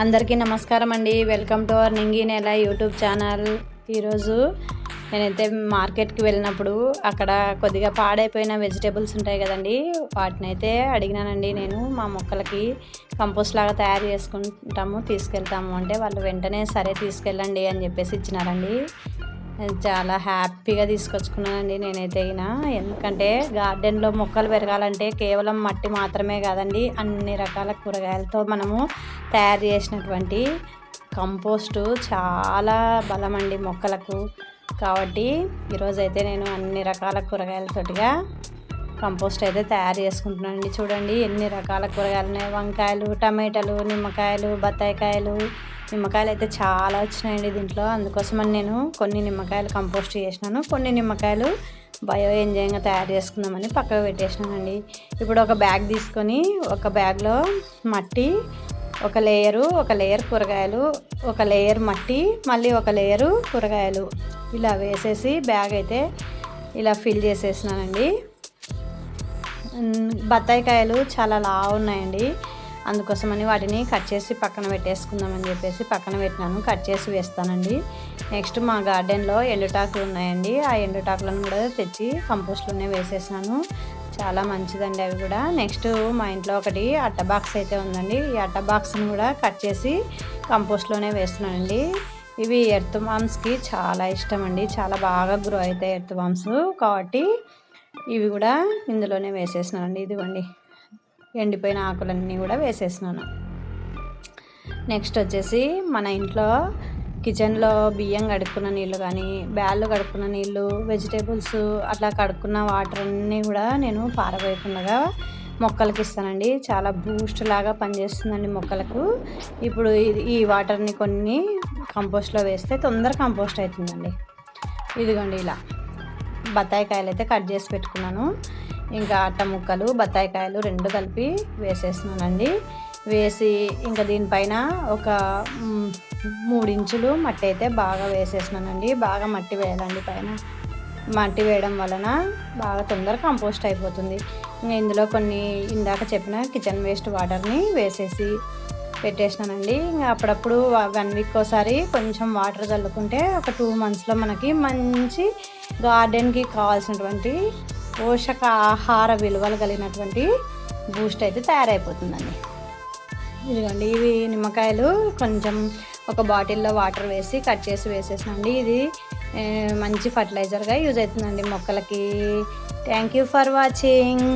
అందరికీ నమస్కారం అండి. వెల్కమ్ టు అవర్ నింగి నేల యూట్యూబ్ ఛానల్. ఈరోజు నేనైతే మార్కెట్కి వెళ్ళినప్పుడు అక్కడ కొద్దిగా పాడైపోయిన వెజిటేబుల్స్ ఉంటాయి కదండి, వాటిని అయితే అడిగినానండి. నేను మా మొక్కలకి కంపోస్ట్ లాగా తయారు చేసుకుంటాము, తీసుకెళ్తాము అంటే వాళ్ళు వెంటనే సరే తీసుకెళ్ళండి అని చెప్పేసి ఇచ్చినారండి. చాలా హ్యాపీగా తీసుకొచ్చుకున్నానండి నేనైతే ఎందుకంటే గార్డెన్లో మొక్కలు పెరగాలంటే కేవలం మట్టి మాత్రమే కాదండి, అన్ని రకాల కూరగాయలతో మనము తయారు చేసినటువంటి కంపోస్టు చాలా బలమండి మొక్కలకు. కాబట్టి ఈరోజైతే నేను అన్ని రకాల కూరగాయలతోటిగా కంపోస్ట్ అయితే తయారు చేసుకుంటున్నానండి. చూడండి ఎన్ని రకాల కూరగాయలు ఉన్నాయి. వంకాయలు, టమాటాలు, నిమ్మకాయలు, బత్తాయికాయలు. నిమ్మకాయలు అయితే చాలా వచ్చినాయండి దీంట్లో. అందుకోసమని నేను కొన్ని నిమ్మకాయలు కంపోస్ట్ చేసినాను, కొన్ని నిమ్మకాయలు బయో ఎంజాయింగ్గా తయారు చేసుకుందామని పక్కకు పెట్టేసినానండి. ఇప్పుడు ఒక బ్యాగ్ తీసుకొని ఒక బ్యాగ్లో మట్టి, ఒక లేయర్ కూరగాయలు, ఒక లేయర్ మట్టి, మళ్ళీ ఒక లేయరు కూరగాయలు ఇలా వేసేసి బ్యాగ్ అయితే ఇలా ఫిల్ చేసేసినానండి. బత్తాయికాయలు చాలా లావు ఉన్నాయండి, అందుకోసమని వాటిని కట్ చేసి పక్కన పెట్టేసుకుందామని చెప్పేసి పక్కన పెట్టినాను. కట్ చేసి వేస్తానండి. నెక్స్ట్ మా గార్డెన్లో ఎండుటాకులు ఉన్నాయండి, ఆ ఎండుటాకులను కూడా తెచ్చి కంపోస్ట్లోనే వేసేసాను. చాలా మంచిదండి అవి కూడా. నెక్స్ట్ మా ఇంట్లో ఒకటి అట్ట బాక్స్ అయితే ఉందండి, ఈ అట్ట బాక్స్ని కూడా కట్ చేసి కంపోస్ట్లోనే వేస్తున్నానండి. ఇవి ఎర్త్ వామ్స్కి చాలా ఇష్టం అండి, చాలా బాగా గ్రో అవుతాయి ఎర్త్ వామ్స్, కాబట్టి ఇవి కూడా ఇందులోనే వేసేసినానండి. ఇదిగోండి ఎండిపోయిన ఆకులన్నీ కూడా వేసేసినాను. నెక్స్ట్ వచ్చేసి మన ఇంట్లో కిచెన్లో బియ్యం కడుక్కున్న నీళ్ళు కానీ, బ్యాళ్ళు కడుక్కున్న నీళ్ళు, వెజిటేబుల్స్ అట్లా కడుక్కున్న వాటర్ అన్నీ కూడా నేను పారవేయకుండా మొక్కలకి ఇస్తానండి. చాలా బూస్ట్ లాగా పనిచేస్తుందండి మొక్కలకు. ఇప్పుడు ఈ వాటర్ని కొన్ని కంపోస్ట్లో వేస్తే తొందర కంపోస్ట్ అవుతుందండి. ఇదిగోండి ఇలా బత్తాయికాయలు అయితే కట్ చేసి పెట్టుకున్నాను. ఇంకా అట్ట ముక్కలు, బత్తాయికాయలు రెండు కలిపి వేసేస్తున్నానండి. వేసి ఇంకా దీనిపైన ఒక 3 ఇంచులు మట్టి అయితే బాగా వేసేసినానండి. బాగా మట్టి వేయాలండి పైన. మట్టి వేయడం వలన బాగా తొందర కంపోస్ట్ అయిపోతుంది. ఇంకా ఇందులో కొన్ని ఇందాక చెప్పిన కిచెన్ వేస్ట్ వాటర్ని వేసేసి పెట్టేసినానండి. ఇంకా అప్పుడప్పుడు 1 వీక్ ఒకసారి కొంచెం వాటర్ చల్లుకుంటే ఒక 2 మంత్స్లో మనకి మంచి గార్డెన్కి కావాల్సినటువంటి పోషక ఆహార విలువలు కలిగినటువంటి బూస్ట్ అయితే తయారైపోతుందండి. ఇదిగోండి ఇవి నిమ్మకాయలు కొంచెం ఒక బాటిల్లో వాటర్ వేసి కట్ చేసి వేసేసానండి. ఇది మంచి ఫర్టిలైజర్గా యూజ్ అవుతుందండి మొక్కలకి. Thank you for watching.